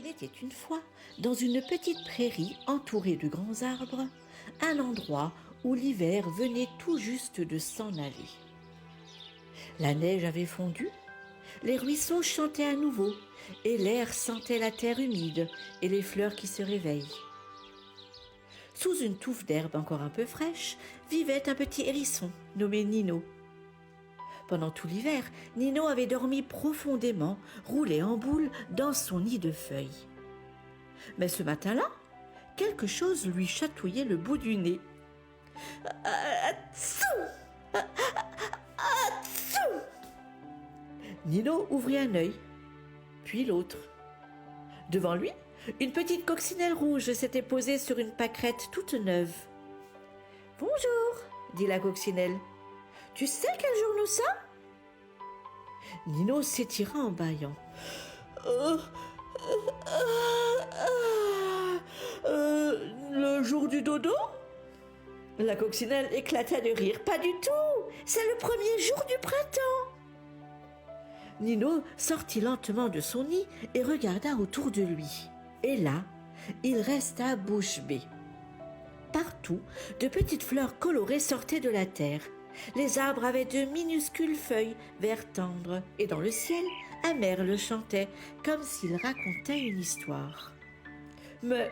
Il était une fois, dans une petite prairie entourée de grands arbres, un endroit où l'hiver venait tout juste de s'en aller. La neige avait fondu, les ruisseaux chantaient à nouveau, et l'air sentait la terre humide et les fleurs qui se réveillent. Sous une touffe d'herbe encore un peu fraîche, vivait un petit hérisson nommé Nino. Pendant tout l'hiver, Nino avait dormi profondément, roulé en boule dans son nid de feuilles. Mais ce matin-là, quelque chose lui chatouillait le bout du nez. Nino ouvrit un œil, puis l'autre. Devant lui, une petite coccinelle rouge s'était posée sur une pâquerette toute neuve. « Bonjour, dit la coccinelle. Tu sais quel jour nous sommes ?» Nino s'étira en bâillant. Le jour du dodo ?» La coccinelle éclata de rire. « Pas du tout, c'est le premier jour du printemps !» Nino sortit lentement de son nid et regarda autour de lui. Et là, il resta bouche bée. Partout, de petites fleurs colorées sortaient de la terre. Les arbres avaient de minuscules feuilles vert tendre et dans le ciel, un merle chantait comme s'il racontait une histoire. « Mais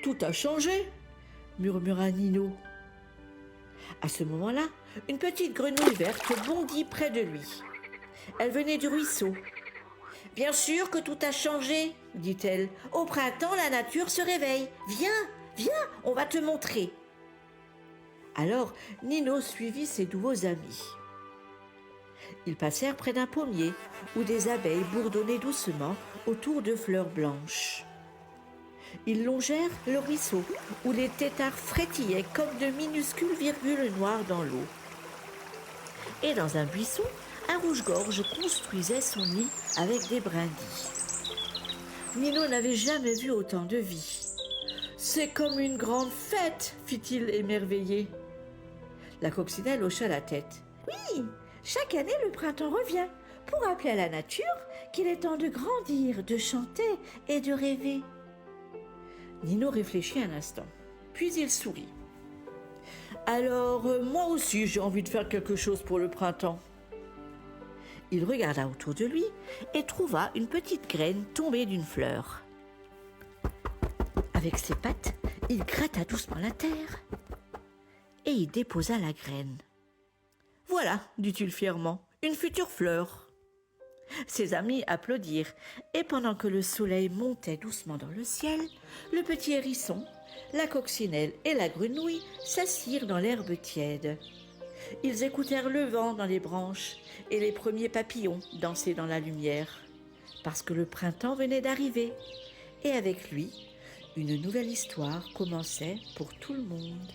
tout a changé !» murmura Nino. À ce moment-là, une petite grenouille verte bondit près de lui. Elle venait du ruisseau. « Bien sûr que tout a changé, » dit-elle. « Au printemps, la nature se réveille. Viens, viens, on va te montrer. » Alors Nino suivit ses nouveaux amis. Ils passèrent près d'un pommier où des abeilles bourdonnaient doucement autour de fleurs blanches. Ils longèrent le ruisseau où les têtards frétillaient comme de minuscules virgules noires dans l'eau. Et dans un buisson, un rouge-gorge construisait son nid avec des brindilles. Nino n'avait jamais vu autant de vie. « C'est comme une grande fête !» fit-il émerveillé. La coccinelle hocha la tête. « Oui, chaque année le printemps revient pour rappeler à la nature qu'il est temps de grandir, de chanter et de rêver. » Nino réfléchit un instant, puis il sourit. « Alors, moi aussi j'ai envie de faire quelque chose pour le printemps. » Il regarda autour de lui et trouva une petite graine tombée d'une fleur. Avec ses pattes, il gratta doucement la terre et y déposa la graine. « Voilà, dit-il fièrement, une future fleur. » Ses amis applaudirent, et pendant que le soleil montait doucement dans le ciel, le petit hérisson, la coccinelle et la grenouille s'assirent dans l'herbe tiède. Ils écoutèrent le vent dans les branches et les premiers papillons danser dans la lumière, parce que le printemps venait d'arriver, et avec lui, une nouvelle histoire commençait pour tout le monde.